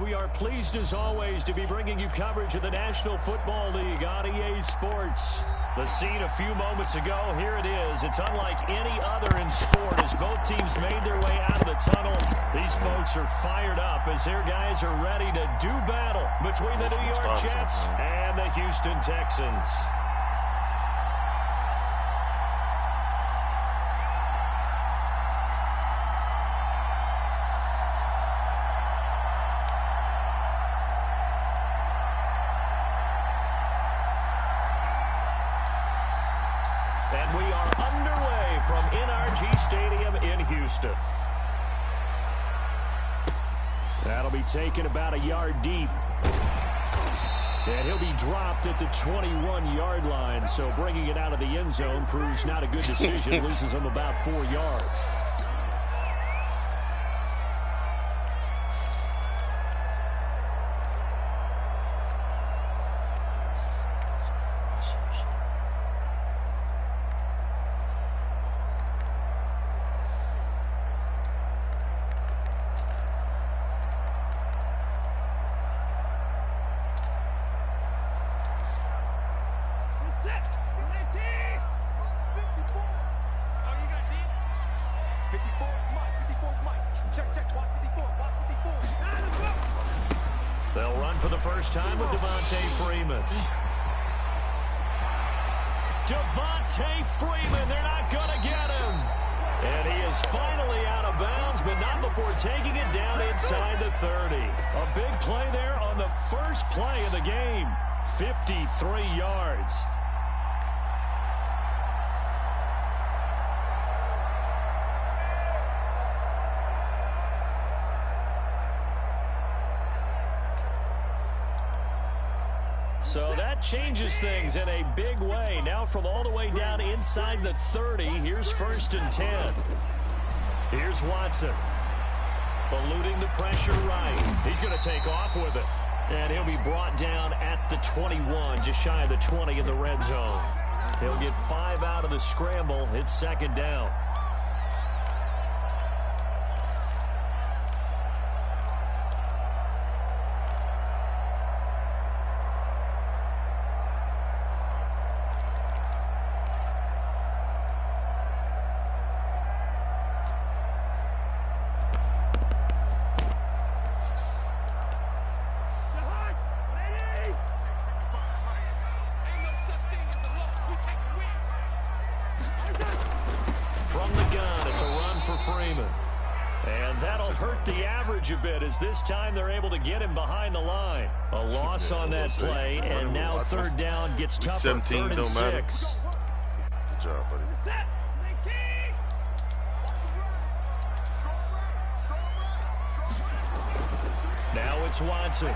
we are pleased as always to be bringing you coverage of the National Football League on EA Sports. The scene a few moments ago, here it is. It's unlike any other in sport as both teams made their way out of the tunnel. These folks are fired up as their guys are ready to do battle between the New York Jets and the Houston Texans. And we are underway from NRG Stadium in Houston. That'll be taken about a yard deep. And he'll be dropped at the 21-yard line. So bringing it out of the end zone proves not a good decision. Loses him about 4 yards. They'll run for the first time with Devontae Freeman. Devontae Freeman, they're not going to get him. And he is finally out of bounds, but not before taking it down inside the 30. A big play there on the first play of the game. 53 yards. So that changes things in a big way. Now from all the way down inside the 30, here's 1st and 10. Here's Watson. Eluding the pressure right. He's going to take off with it. And he'll be brought down at the 21, just shy of the 20 in the red zone. He'll get 5 out of the scramble. It's 2nd down. From the gun, it's a run for Freeman. And that'll hurt the average a bit as this time they're able to get him behind the line. A loss on that play, and now 3rd down gets tougher. 3rd and 6. Good job, buddy. Now it's Watson.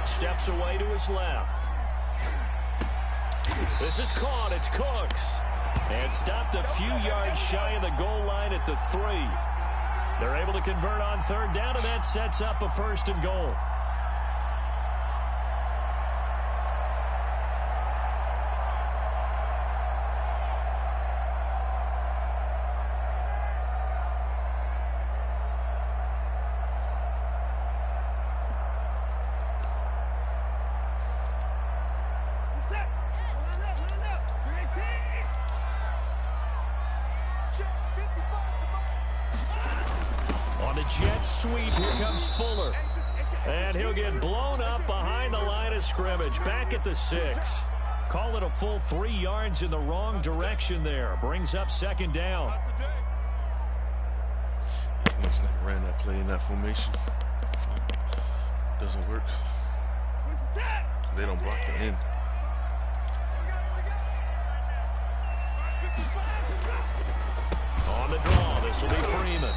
Steps away to his left. This is caught. It's Cooks. And stopped a few yards shy of the goal line at the 3. They're able to convert on 3rd down, and that sets up a 1st and goal. On the jet sweep, here comes Fuller. And he'll get blown up behind the line of scrimmage. Back at the 6. Call it a full 3 yards in the wrong direction there. Brings up 2nd down. Looks like ran that play in that formation. It doesn't work. They don't block the end. On the draw, this will be Freeman.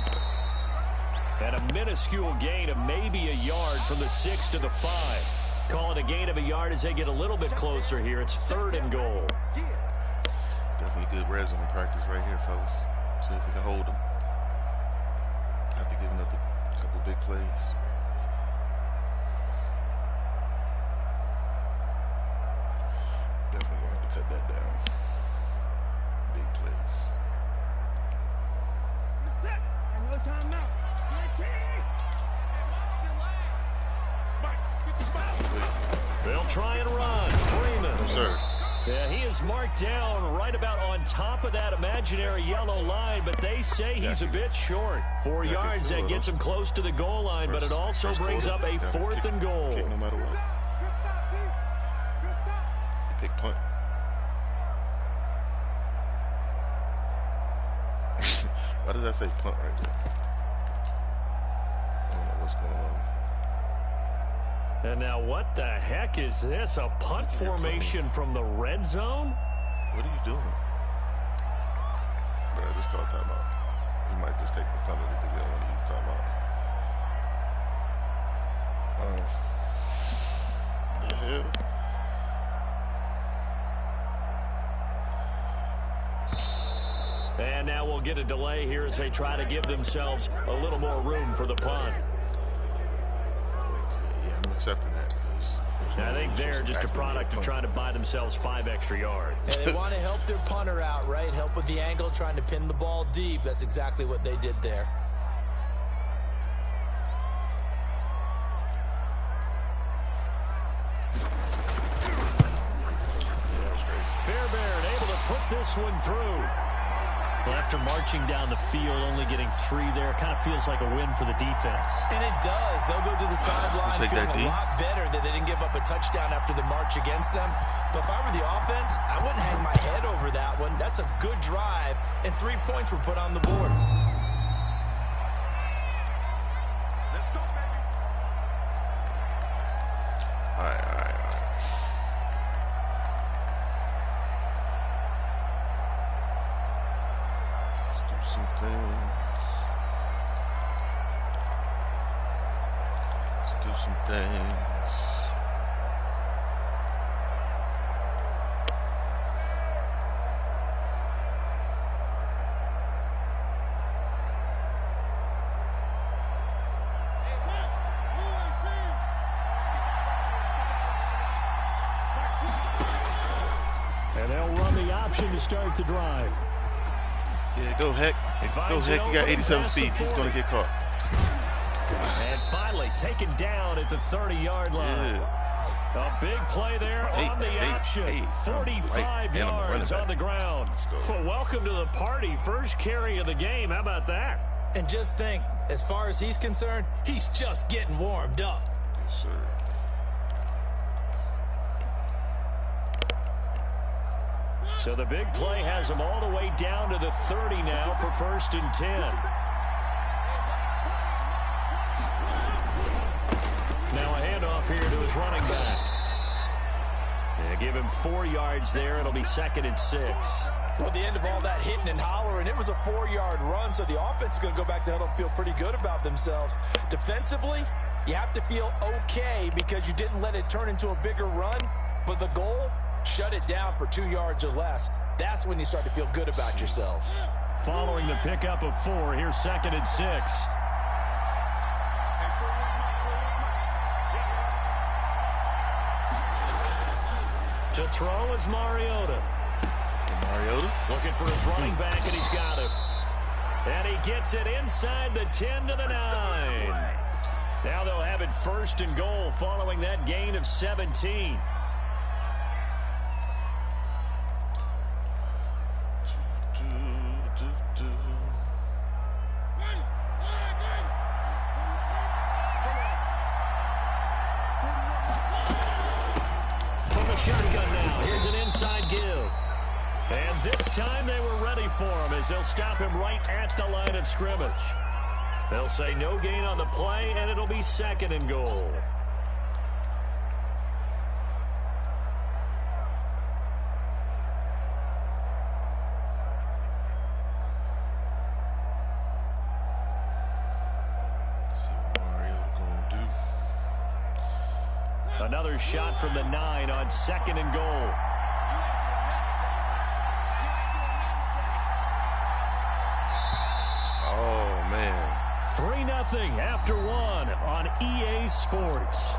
And a minuscule gain of maybe a yard from the 6 to the 5. Call it a gain of a yard as they get a little bit closer here. It's 3rd and goal. Definitely good red zone practice right here, fellas. See if we can hold them. After giving up a couple big plays. Definitely going to have to cut that down. Big plays. Another timeout. They'll try and run. Freeman. No, sir. Yeah, he is marked down right about on top of that imaginary yellow line, but they say he's a bit short. 4 yards, that gets him close to the goal line, but it also brings up a 4th and goal. Kick no matter what. Big punt. Why did I say punt right there? I don't know what's going on. And now what the heck is this? A punt formation from the red zone? What are you doing? Bro, just call timeout. He might just take the penalty because he don't want to use timeout. The hell? And now we'll get a delay here as they try to give themselves a little more room for the punt. Yeah, I'm accepting that. I think they're just a product of trying to buy themselves 5 extra yards. And they want to help their punter out, right? Help with the angle, trying to pin the ball deep. That's exactly what they did there. Fairbairn able to put this one through. Well, after marching down the field, only getting 3 there, kind of feels like a win for the defense. And it does. They'll go to the sideline feeling a lot better that they didn't give up a touchdown after the march against them. But if I were the offense, I wouldn't hang my head over that one. That's a good drive, and 3 points were put on the board. All right. Some things. Let's do some things. And they'll run the option to start the drive. Yeah, go Heck. Go Heck. You got 87 speed. He's going to get caught. And finally taken down at the 30-yard line. Yeah. A big play there on the option. 45 yards on the ground. Well, welcome to the party. First carry of the game. How about that? And just think, as far as he's concerned, he's just getting warmed up. Yes, sir. So the big play has him all the way down to the 30 now for 1st and 10. Now a handoff here to his running back. Yeah, give him 4 yards there. It'll be 2nd and 6. Well, at the end of all that hitting and hollering, it was a 4-yard run, so the offense is going to go back to huddle and feel pretty good about themselves. Defensively, you have to feel okay because you didn't let it turn into a bigger run, but the goal, shut it down for 2 yards or less. That's when you start to feel good about yourselves. Following the pickup of 4, here's 2nd and 6. To throw is Mariota. Looking for his running back, and he's got him. And he gets it inside the 10 to the 9. Now they'll have it 1st and goal following that gain of 17. Shotgun now. Here's an inside give. And this time they were ready for him as they'll stop him right at the line of scrimmage. They'll say no gain on the play, and it'll be 2nd and goal. Another shot from the 9 on 2nd and goal. Oh, man. 3-0 after 1 on EA Sports.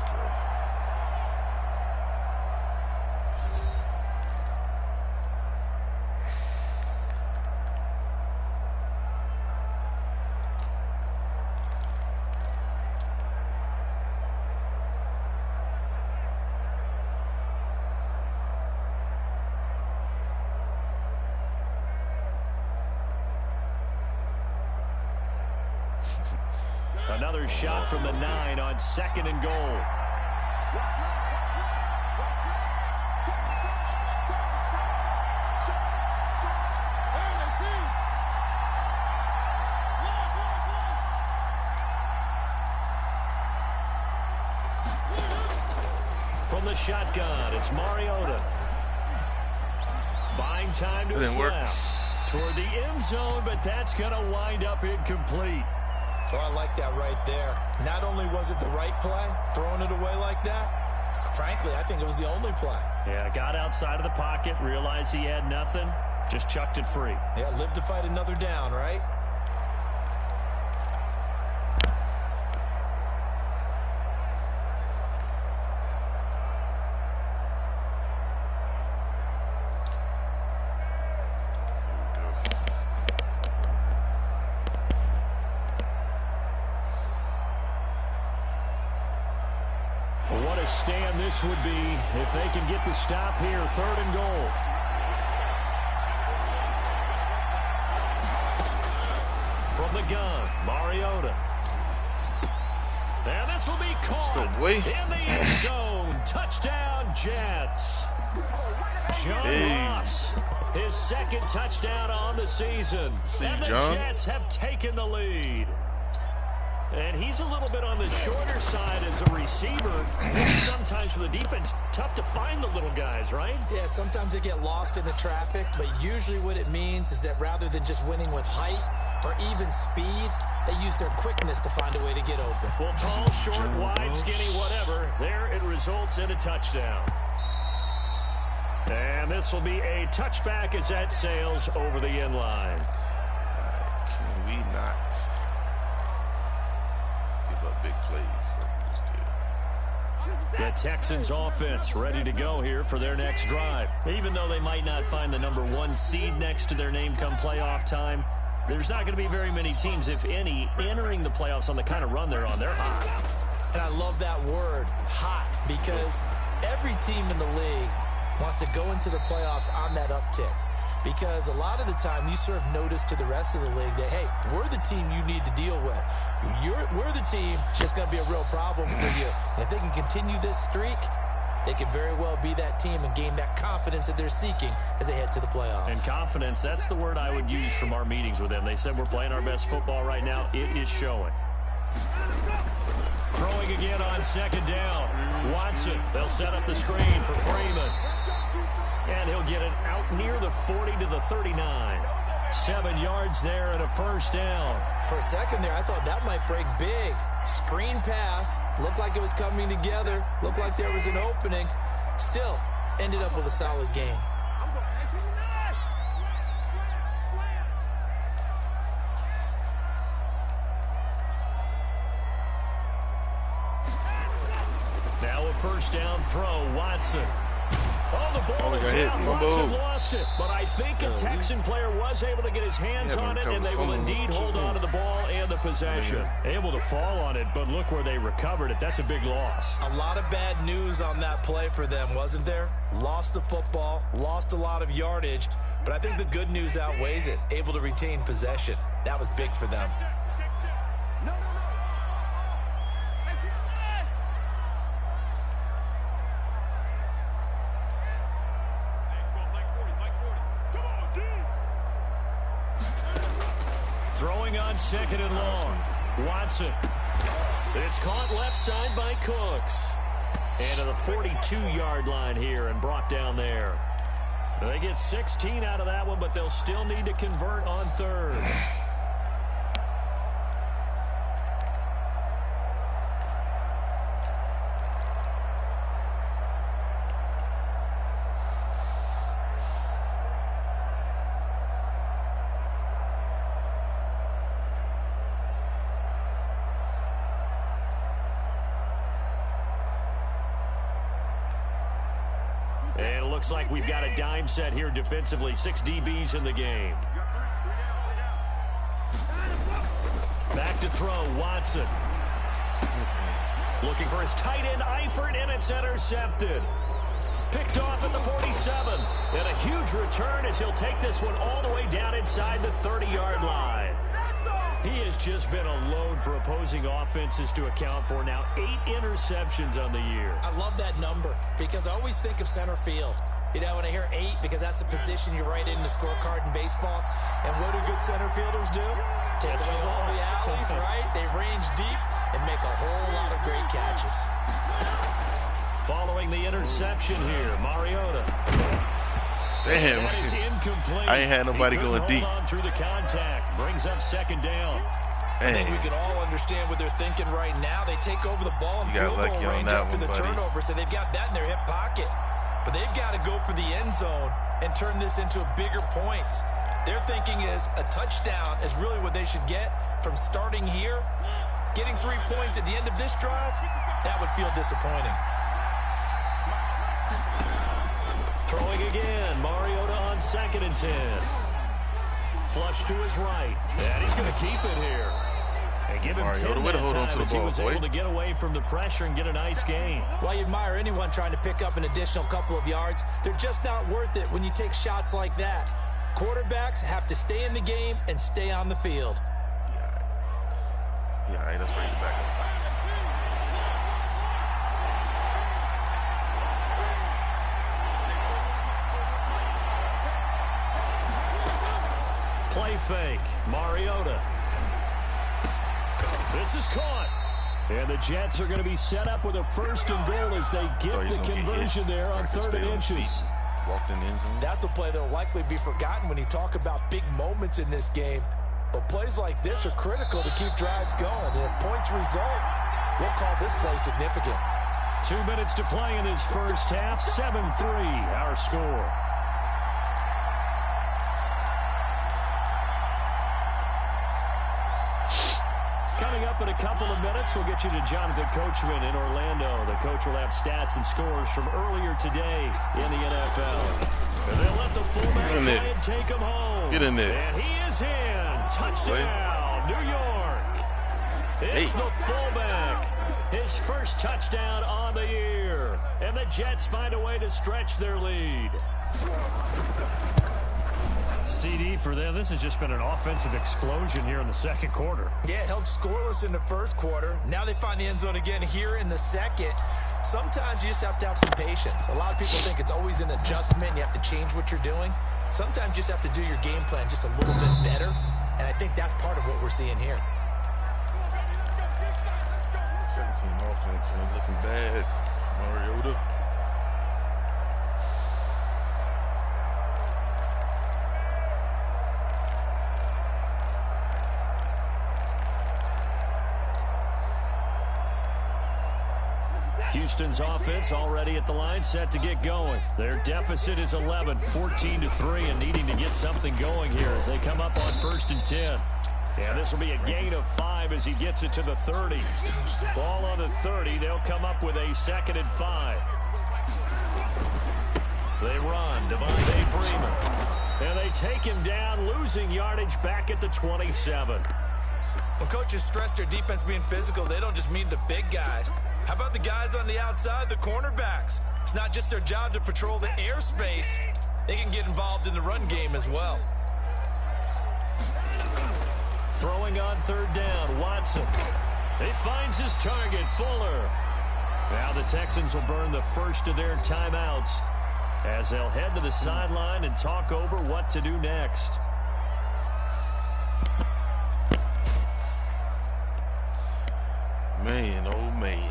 Another shot from the 9 on 2nd and goal. From the shotgun, it's Mariota. Buying time to his left. Toward the end zone, but that's going to wind up incomplete. Oh, I like that right there. Not only was it the right play, throwing it away like that, frankly, I think it was the only play. Yeah, got outside of the pocket, realized he had nothing, just chucked it free. Yeah, live to fight another down, right? What a stand this would be if they can get the stop here. 3rd and goal. From the gun, Mariota. And this will be caught in the end zone. Touchdown, Jets. John Ross, his 2nd touchdown on the season. And the Jets have taken the lead. And he's a little bit on the shorter side as a receiver. Sometimes for the defense, tough to find the little guys, right? Yeah, sometimes they get lost in the traffic, but usually what it means is that rather than just winning with height or even speed, they use their quickness to find a way to get open. Well, tall, short, wide, skinny, whatever, there it results in a touchdown. And this will be a touchback as that sails over the end line. Can we not give up big plays like we just did? The Texans offense ready to go here for their next drive. Even though they might not find the #1 seed next to their name come playoff time, there's not going to be very many teams, if any, entering the playoffs on the kind of run they're on. They're hot. And I love that word, hot, because every team in the league wants to go into the playoffs on that uptick. Because a lot of the time you serve notice to the rest of the league that, hey, we're the team you need to deal with. We're the team that's going to be a real problem for you. And if they can continue this streak, they could very well be that team and gain that confidence that they're seeking as they head to the playoffs. And confidence, that's the word I would use from our meetings with them. They said we're playing our best football right now. It is showing. Throwing again on 2nd down. Watson, they'll set up the screen for Freeman. And he'll get it out near the 40 to the 39. 7 yards there and a 1st down. For a second there, I thought that might break big. Screen pass. Looked like it was coming together. Looked like there was an opening. Still, ended up with a solid game. Now a 1st down throw. Watson. Oh, the ball is out. Watson lost it. But I think a Texan player was able to get his hands on it, and they will indeed hold on to the ball and the possession. Able to fall on it, but look where they recovered it. That's a big loss. A lot of bad news on that play for them, wasn't there? Lost the football, lost a lot of yardage, but I think the good news outweighs it. Able to retain possession. That was big for them. Throwing on 2nd and long. Watson. It's caught left side by Cooks. And to the 42-yard line here and brought down there. They get 16 out of that one, but they'll still need to convert on 3rd. And it looks like we've got a dime set here defensively. 6 DBs in the game. Back to throw, Watson. Looking for his tight end, Eifert, and it's intercepted. Picked off at the 47. And a huge return as he'll take this one all the way down inside the 30-yard line. He has just been a load for opposing offenses to account for. Now 8 interceptions on the year. I love that number because I always think of center field. You know, when I hear 8, because that's the position you write in the scorecard in baseball. And what do good center fielders do? Take away all the alleys, right? They range deep and make a whole lot of great catches. Following the interception here, Mariota. Damn. I ain't had nobody going deep. Hold on through the contact. Brings up second down. I think we can all understand what they're thinking right now. They take over the ball and field goal range up for the turnover, so they've got that in their hip pocket. But they've got to go for the end zone and turn this into bigger points. Their thinking is a touchdown is really what they should get from starting here. Getting 3 points at the end of this drive, that would feel disappointing. Throwing again, Mariota on 2nd and 10. Flush to his right, and he's going to keep it here. And give him 10 that time as he was able to get away from the pressure and get a nice gain. Well, you admire anyone trying to pick up an additional couple of yards. They're just not worth it when you take shots like that. Quarterbacks have to stay in the game and stay on the field. Yeah, that's ready to back up. Play fake, Mariota. This is caught. And the Jets are going to be set up with a 1st and goal as they get the conversion there on 3rd and inches. Walked in the end zone. That's a play that will likely be forgotten when you talk about big moments in this game. But plays like this are critical to keep drives going. And if points result, we'll call this play significant. 2 minutes to play in this first half. 7-3 our score. Coming up in a couple of minutes, we'll get you to Jonathan Coachman in Orlando. The coach will have stats and scores from earlier today in the NFL. And they'll let the fullback try and take him home. Get in there. And he is in. Touchdown, New York. It's the fullback. His first touchdown on the year. And the Jets find a way to stretch their lead. CD for them. This has just been an offensive explosion here in the second quarter. Yeah, held scoreless in the first quarter. Now they find the end zone again here in the second. Sometimes you just have to have some patience. A lot of people think it's always an adjustment. You have to change what you're doing. Sometimes you just have to do your game plan just a little bit better. And I think that's part of what we're seeing here. 17 offense ain't looking bad. Mariota. Houston's offense already at the line, set to get going. Their deficit is 11, 14-3, and needing to get something going here as they come up on 1st and 10. And this will be a gain of 5 as he gets it to the 30. Ball on the 30. They'll come up with a 2nd and 5. They run. Devontae Freeman. And they take him down, losing yardage back at the 27. When coaches stress their defense being physical, they don't just mean the big guys. How about the guys on the outside, the cornerbacks? It's not just their job to patrol the airspace. They can get involved in the run game as well. Throwing on 3rd down, Watson. He finds his target, Fuller. Now the Texans will burn the first of their timeouts as they'll head to the sideline and talk over what to do next. Man, oh man.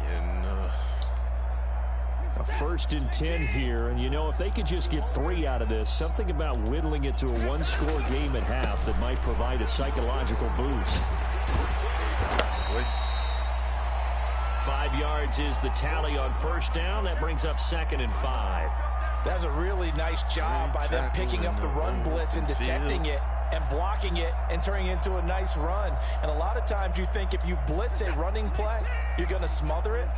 A 1st and 10 here, and you know, if they could just get 3 out of this, something about whittling it to a 1-score game at half that might provide a psychological boost. 5 yards is the tally on 1st down. That brings up 2nd and 5. That's a really nice job by them picking up the run blitz and detecting it and blocking it and turning it into a nice run. And a lot of times you think if you blitz a running play, you're going to smother it.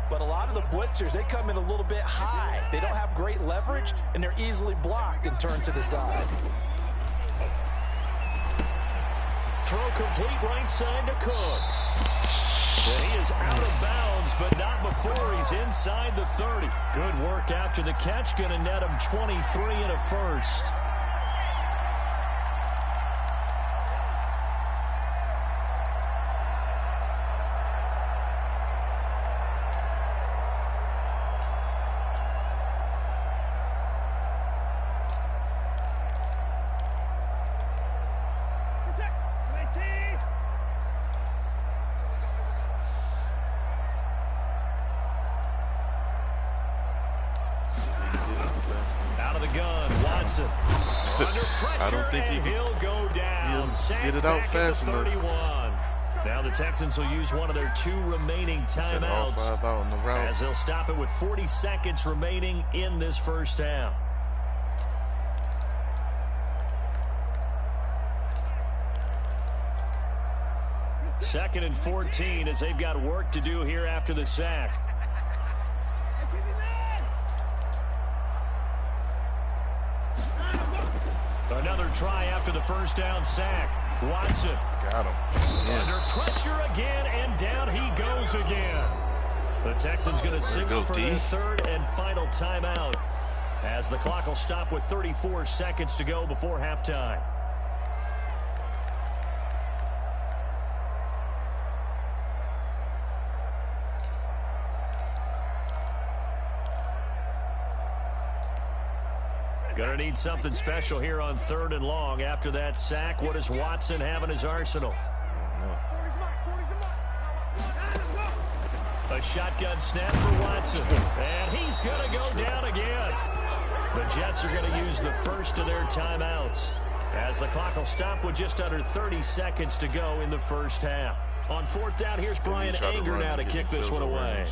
But a lot of the blitzers, they come in a little bit high. They don't have great leverage, and they're easily blocked and turned to the side. Throw complete right side to Cooks. And he is out of bounds, but not before he's inside the 30. Good work after the catch. Going to net him 23 and a 1st. Out of the gun, Watson. Under pressure, I don't think he'll go down. Get it out fast enough. 31. Now the Texans will use one of their 2 remaining timeouts all 5 out on the route. as they'll stop it with 40 seconds remaining in this first half. Second and 14 as they've got work to do here after the sack. Another try after the first down sack. Watson. Got him. Yeah. Under pressure again, and down he goes again. The Texans going to signal for their 3rd and final timeout as the clock will stop with 34 seconds to go before halftime. Gonna need something special here on 3rd and long. After that sack, what does Watson have in his arsenal? A shotgun snap for Watson. And he's gonna go down again. The Jets are gonna use the first of their timeouts as the clock will stop with just under 30 seconds to go in the first half. On 4th down, here's Brian Anger now to kick this one away.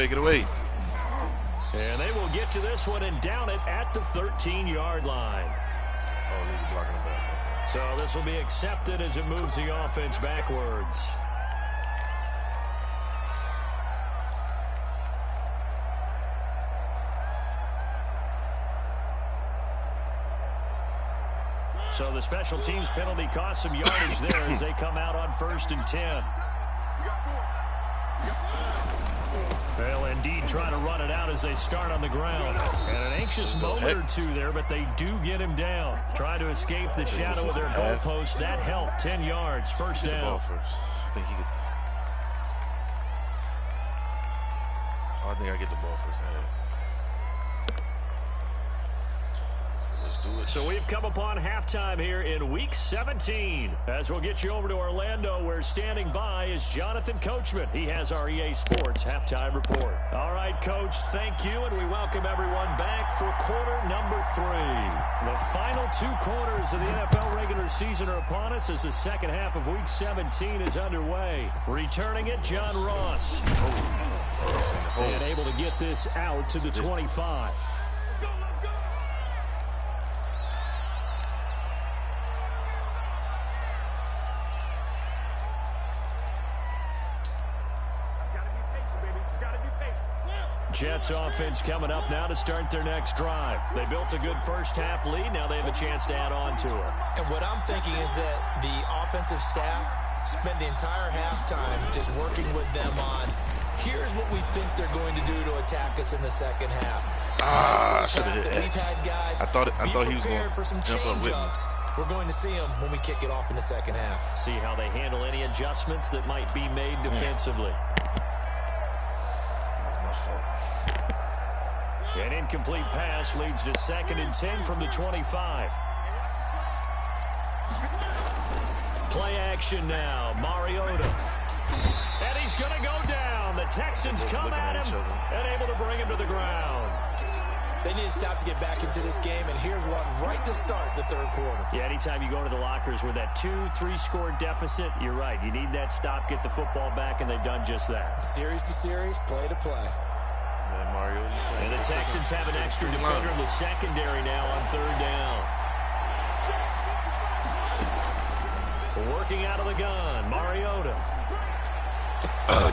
Get away. And they will get to this one and down it at the 13-yard line. Oh, he's blocking the back. So this will be accepted as it moves the offense backwards. So the special teams penalty cost some yardage there as they come out on 1st and 10. They'll indeed try to run it out as they start on the ground. And an anxious moment or 2 there, but they do get him down. Trying to escape the shadow of their goalpost. That helped. 10 yards. First down. I think he could. Oh, I think I get the ball first. Let's do it. So we've come upon halftime here in Week 17. As we'll get you over to Orlando, where standing by is Jonathan Coachman. He has our EA Sports halftime report. All right, Coach, thank you, and we welcome everyone back for quarter number 3. The final 2 quarters of the NFL regular season are upon us as the second half of Week 17 is underway. Returning it, John Ross. And able to get this out to the 25. Jets offense coming up now to start their next drive. They built a good first half lead. Now they have a chance to add on to it. And what I'm thinking is that the offensive staff spent the entire halftime just working with them on, here's what we think they're going to do to attack us in the second half. I should have hit X. I thought he was going to jump up with me. We're going to see them when we kick it off in the second half. See how they handle any adjustments that might be made defensively. An incomplete pass leads to 2nd and 10 from the 25. Play action now. Mariota. And he's going to go down. The Texans come at him and able to bring him to the ground. They need to stop to get back into this game, and here's one right to start the 3rd quarter. Yeah, anytime you go to the lockers with that 2-3 score deficit, you're right. You need that stop, get the football back, and they've done just that. Series to series, play to play. And the Texans have an extra defender in the secondary now on 3rd down. Working out of the gun, Mariota.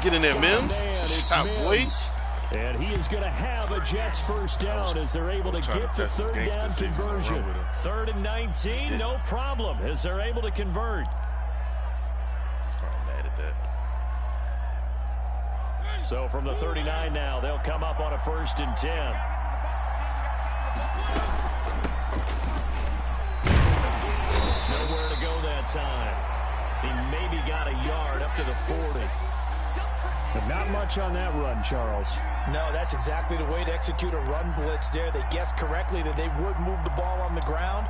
Get in there, Mims. Stop, boy. And he is going to have a Jets first down as they're able to get the 3rd down conversion. 3rd and 19, no problem as they're able to convert. He's probably mad at that. So from the 39 now, they'll come up on a 1st and 10. Nowhere to go that time. He maybe got a yard up to the 40. But not much on that run, Charles. No, that's exactly the way to execute a run blitz there. They guessed correctly that they would move the ball on the ground,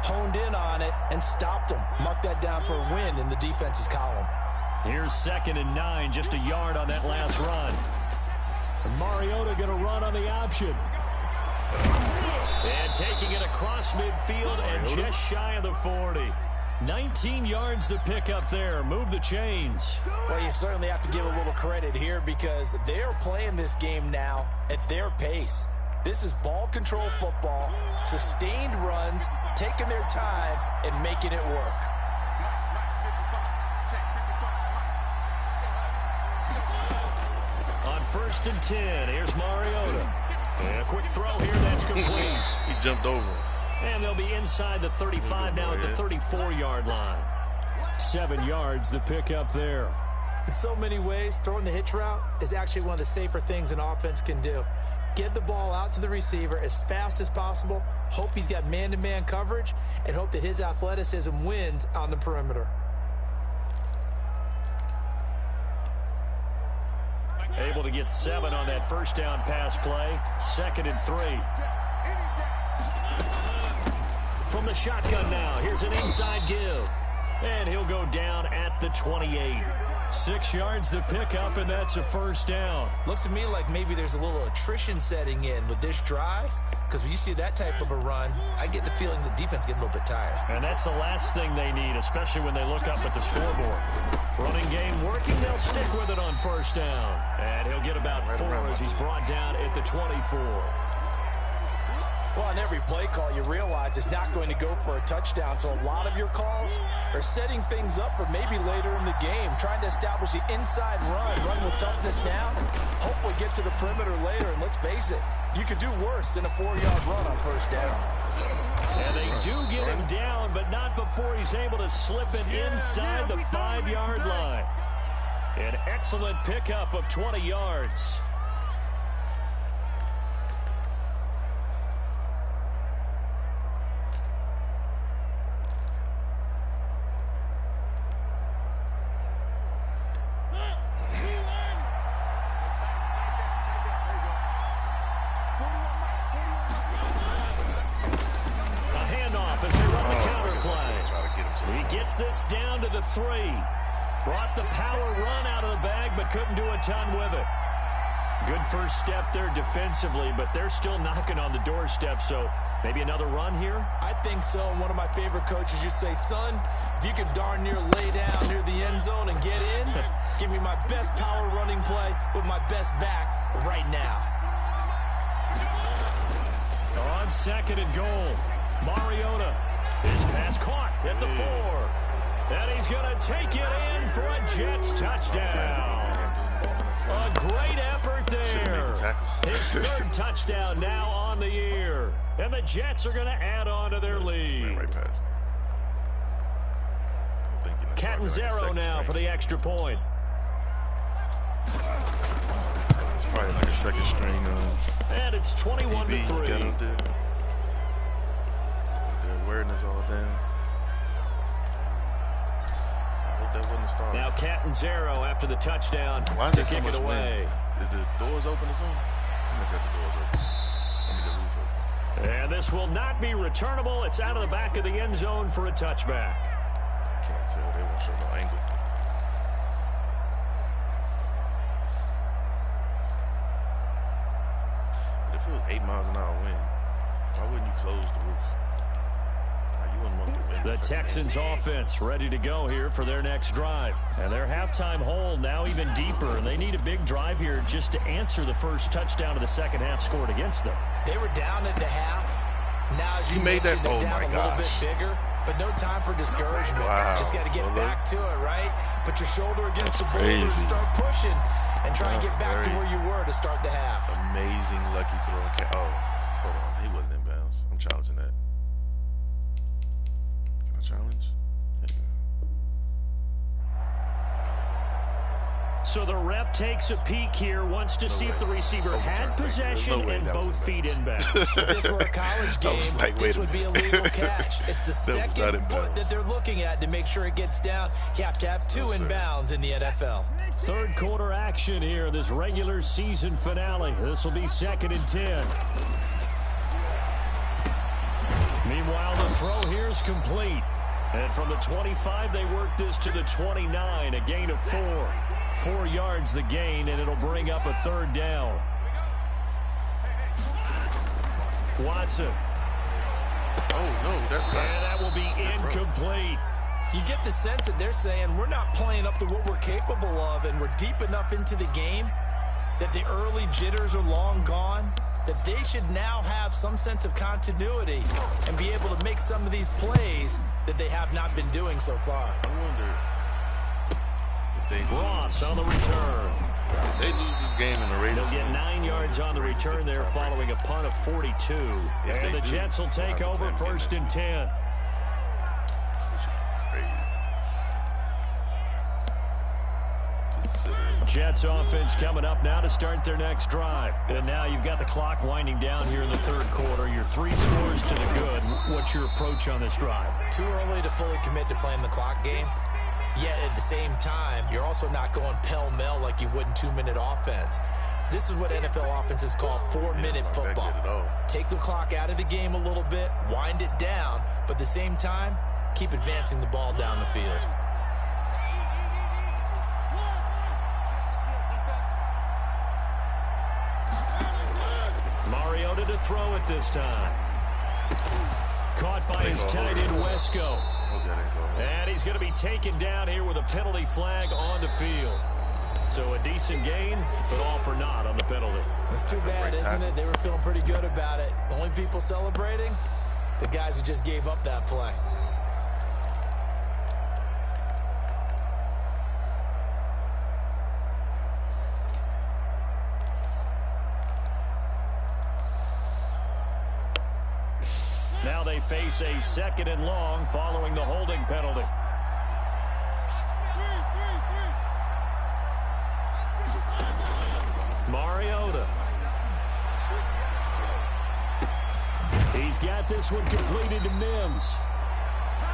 honed in on it, and stopped them. Mark that down for a win in the defense's column. Here's 2nd and 9, just a yard on that last run. And Mariota going to run on the option. And taking it across midfield and just shy of the 40. 19 yards to pick up there. Move the chains. Well, you certainly have to give a little credit here because they are playing this game now at their pace. This is ball control football, sustained runs, taking their time, and making it work. On 1st and 10, here's Mariota. And a quick throw here, that's complete. He jumped over. And they'll be inside the 35 now at the 34-yard line. 7 yards to pick up there. In so many ways, throwing the hitch route is actually one of the safer things an offense can do. Get the ball out to the receiver as fast as possible, hope he's got man-to-man coverage, and hope that his athleticism wins on the perimeter. Able to get 7 on that first down pass play. 2nd and 3. From the shotgun now, here's an inside give. And he'll go down at the 28. 6 yards to pick up, and that's a first down. Looks to me like maybe there's a little attrition setting in with this drive, because when you see that type of a run, I get the feeling the defense getting a little bit tired. And that's the last thing they need, especially when they look up at the scoreboard. Running game working, they'll stick with it on first down. And he'll get about 4 as he's brought down at the 24. Well, on every play call, you realize it's not going to go for a touchdown. So a lot of your calls are setting things up for maybe later in the game, trying to establish the inside run with toughness now, hopefully get to the perimeter later. And let's face it, you could do worse than a 4-yard run on first down. And they do get him down, but not before he's able to slip it inside the 5-yard line. An excellent pickup of 20 yards. This down to the 3. Brought the power run out of the bag, but couldn't do a ton with it. Good first step there defensively, but they're still knocking on the doorstep, so maybe another run here? I think so. And one of my favorite coaches used to say, son, if you can darn near lay down near the end zone and get in, give me my best power running play with my best back right now. On 2nd and goal, Mariota. His pass caught at the 4. And he's going to take it in for a Jets touchdown. A great effort there. His 3rd touchdown now on the year. And the Jets are going to add on to their lead. Catanzaro now for the extra point. It's probably like a 2nd string. And it's 21-3. Their awareness all down. That wasn't started. Now Catanzaro after the touchdown to kick it away. Is the doors open or something? Someone's got the doors open. I mean the roof open. And this will not be returnable. It's out of the back of the end zone for a touchback. I can't tell. They won't show no angle. But if it was 8 miles an hour wind, why wouldn't you close the roof? The Texans offense ready to go here for their next drive. And their halftime hole now even deeper. And they need a big drive here just to answer the first touchdown of the second half scored against them. They were down at the half. Now, as you made that, they're down a little bit bigger. But no time for discouragement. Wow. Just got to get back to it, right? Put your shoulder against the boulder and start pushing. And try and get back to where you were to start the half. Amazing lucky throw. Oh, hold on. He wasn't in bounds. I'm challenging that. Challenge. So the ref takes a peek here, wants to see if the receiver had possession and both feet inbound. If this were a college game, this would be a legal catch. It's the second foot that they're looking at to make sure it gets down. You have to have two inbounds in the NFL. Third quarter action here, this regular season finale. This will be 2nd and 10. Meanwhile, the throw here is complete. And from the 25, they work this to the 29, a gain of 4. 4 yards the gain, and it'll bring up a 3rd down. Watson. Oh, no, that's not. And that will be incomplete. You get the sense that they're saying we're not playing up to what we're capable of, and we're deep enough into the game that the early jitters are long gone, that they should now have some sense of continuity and be able to make some of these plays that they have not been doing so far. I wonder if they Ross on the return. They lose this game in the Raiders. They'll get 9 yards on the return there following a punt of 42. And the Jets will take over 1st and 10. Jets offense coming up now to start their next drive. And now you've got the clock winding down here in the 3rd quarter. Your 3 scores to the good. What's your approach on this drive? Too early to fully commit to playing the clock game. Yet at the same time, you're also not going pell-mell like you would in 2-minute offense. This is what NFL offenses call 4-minute football. Take the clock out of the game a little bit, wind it down, but at the same time, keep advancing the ball down the field. Mariota to throw it this time. Caught by his tight end, Wesco. And he's going to be taken down here with a penalty flag on the field. So a decent gain, but all for naught on the penalty. It's too bad, isn't it? They were feeling pretty good about it. The only people celebrating, the guys who just gave up that play. Now they face a 2nd and long following the holding penalty. Mariota. He's got this one completed to Mims.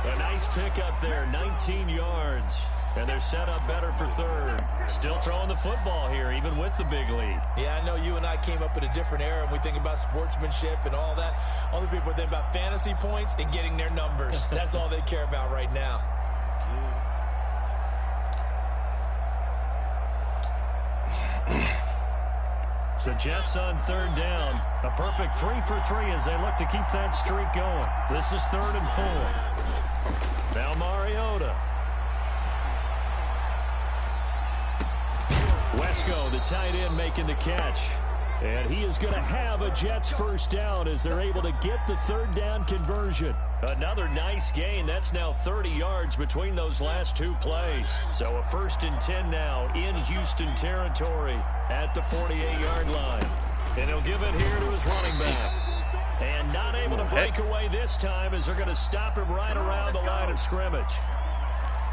A nice pickup there, 19 yards. And they're set up better for 3rd. Still throwing the football here, even with the big lead. Yeah, I know you and I came up in a different era, and we think about sportsmanship and all that. Other people think about fantasy points and getting their numbers. That's all they care about right now. So Jets on 3rd down. A perfect 3 for 3 as they look to keep that streak going. This is 3rd and 4. Now Mariota. Wesco, the tight end, making the catch. And he is going to have a Jets 1st down as they're able to get the 3rd down conversion. Another nice gain. That's now 30 yards between those last 2 plays. So a 1st and 10 now in Houston territory at the 48-yard line. And he'll give it here to his running back. And not able to break away this time as they're going to stop him right around the line of scrimmage.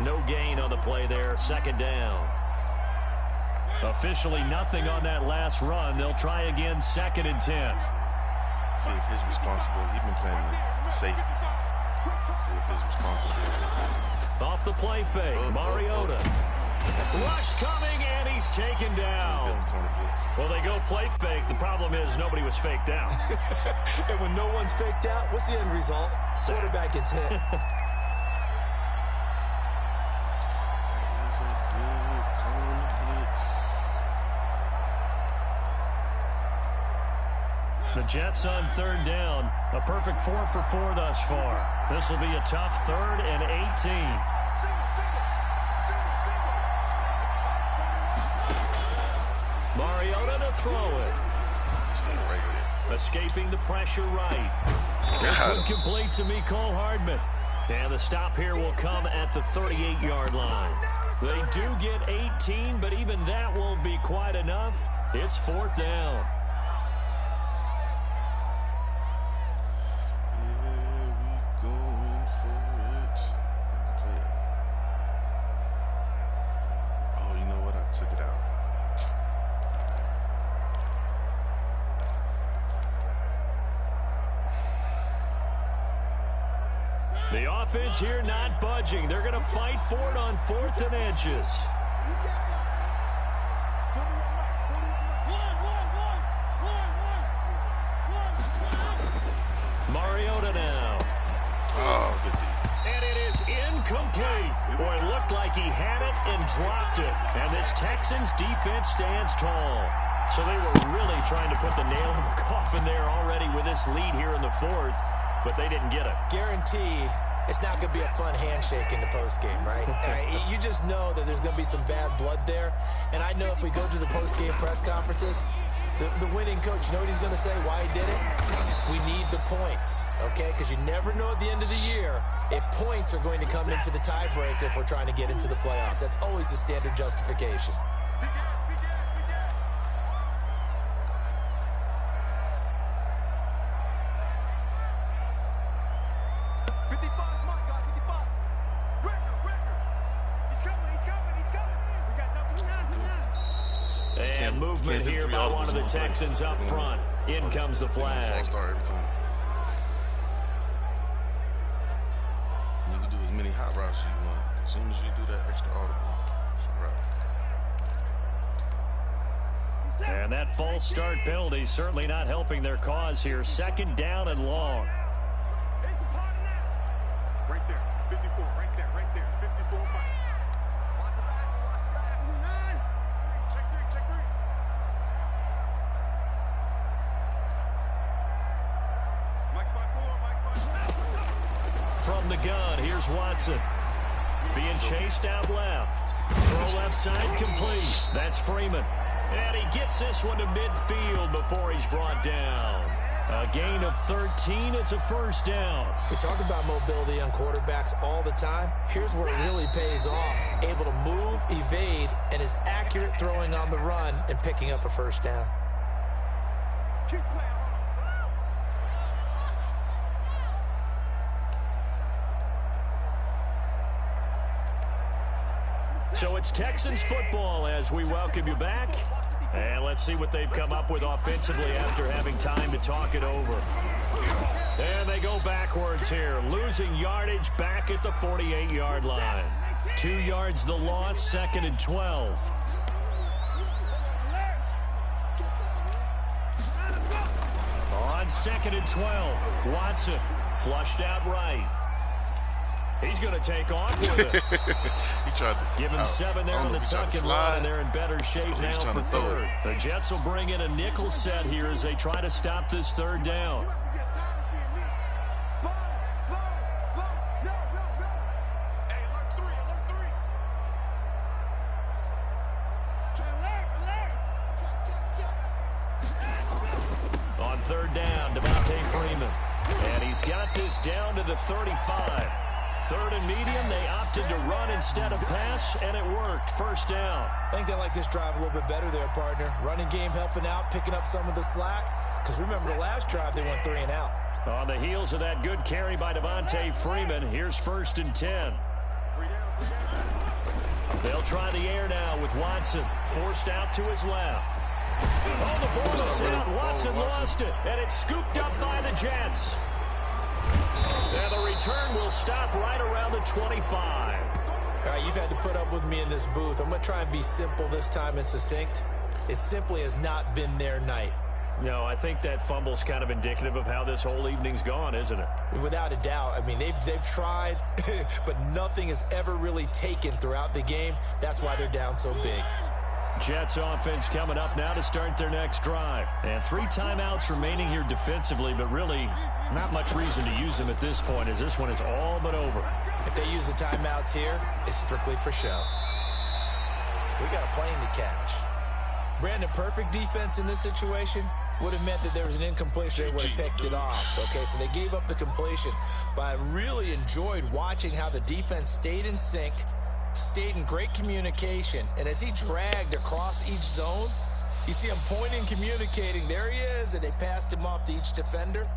No gain on the play there. 2nd down. Officially nothing on that last run. They'll try again 2nd and 10. See if his responsibility. He's been playing the safety. See if his responsibility. Off the play fake. Mariota. Rush coming, and he's taken down. Well, they go play fake. The problem is nobody was faked out. And when no one's faked out, what's the end result? Quarterback gets hit. The Jets on 3rd down. A perfect 4 for 4 thus far. This will be a tough 3rd and 18. Mariota to throw it. Escaping the pressure right. This one complete to Mecole Hardman. And the stop here will come at the 38-yard line. They do get 18, but even that won't be quite enough. It's 4th down. Took it out. The offense here not budging. They're going to fight for it on 4th and inches. Mariota now. Oh, good D. And it is incomplete. Boy, it looked like he had it and dropped it. And this Texans defense stands tall. So they were really trying to put the nail in the coffin there already with this lead here in the 4th, but they didn't get it. Guaranteed, it's not going to be a fun handshake in the postgame, right? You just know that there's going to be some bad blood there. And I know if we go to the postgame press conferences, the winning coach, you know what he's going to say, why he did it? We need the points, okay? Because you never know at the end of the year if points are going to come into the tiebreaker if we're trying to get into the playoffs. That's always the standard justification. And movement here by one of the Texans up front. In comes the flag. You can do as many hot routes as you want. As soon as you do that extra audible, it's a wrap. And that false start penalty certainly not helping their cause here. 2nd down and long. Right there, 54, right there, 54, Mike. Watch the back, 9. Check 3. Mike 5-4. From the gun, here's Watson. Being chased out left. Throw left side complete. That's Freeman. And he gets this one to midfield before he's brought down. A gain of 13. It's a 1st down. We talk about mobility on quarterbacks all the time. Here's where it really pays off. Able to move, evade, and is accurate throwing on the run and picking up a 1st down. Keep playing. So it's Texans football as we welcome you back. And let's see what they've come up with offensively after having time to talk it over. And they go backwards here, losing yardage back at the 48-yard line. 2 yards the loss, 2nd and 12. On 2nd and 12, Watson flushed out right. He's going to take off with it. He tried to give him 7 there on the tuck and run, and they're in better shape now for 3rd. The Jets will bring in a nickel set here as they try to stop this 3rd down. On 3rd down, Devontae Freeman. And he's got this down to the 35. 3rd and medium, they opted to run instead of pass, and it worked. 1st down. I think they like this drive a little bit better there, partner. Running game helping out, picking up some of the slack. Because remember, the last drive, they went 3 and out. On the heels of that good carry by Devontae Freeman, here's 1st and 10. They'll try the air now with Watson. Forced out to his left. Oh, the ball is out. Watson lost it, and it's scooped up by the Jets. And the return will stop right around the 25. All right, you've had to put up with me in this booth. I'm going to try and be simple this time and succinct. It simply has not been their night. No, I think that fumble's kind of indicative of how this whole evening's gone, isn't it? Without a doubt. I mean, they've tried, but nothing has ever really taken throughout the game. That's why they're down so big. Jets offense coming up now to start their next drive. And 3 timeouts remaining here defensively, but really not much reason to use them at this point as this one is all but over. If they use the timeouts here, it's strictly for show. We got a plane to catch. Brandon, perfect defense in this situation would have meant that there was an incompletion. They would have picked it off. Okay, so they gave up the completion. But I really enjoyed watching how the defense stayed in sync, stayed in great communication, and as he dragged across each zone, you see him pointing, communicating. There he is, and they passed him off to each defender.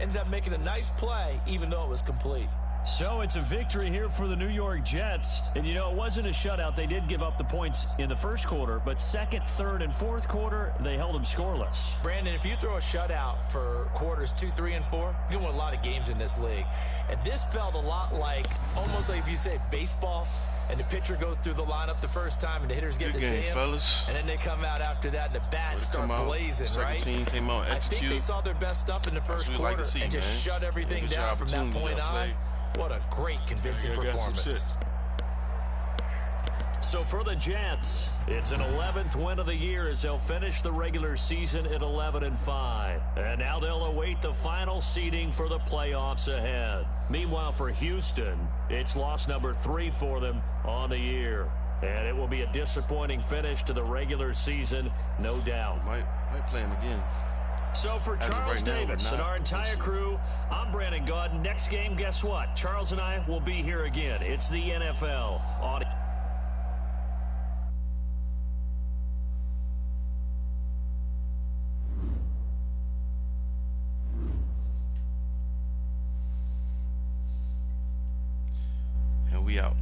Ended up making a nice play, even though it was complete. So it's a victory here for the New York Jets. And, you know, it wasn't a shutout. They did give up the points in the first quarter, but second, third, and fourth quarter, they held them scoreless. Brandon, if you throw a shutout for quarters 2, 3, and 4, you can win a lot of games in this league. And this felt a lot like, almost like if you say baseball, and the pitcher goes through the lineup the first time, and the hitters get to see him. Fellas. And then they come out after that, and the bats start blazing, right? Second team came out, I think they saw their best stuff in the first quarter and just shut everything down from that point on. What a great, convincing performance. So for the Jets, it's an 11th win of the year as they'll finish the regular season at 11-5. And now they'll await the final seeding for the playoffs ahead. Meanwhile, for Houston, it's loss number 3 for them on the year. And it will be a disappointing finish to the regular season, no doubt. Might play him again. So for Charles Davis and our entire crew, I'm Brandon Gaudin. Next game, guess what? Charles and I will be here again. It's the NFL audio. And we out.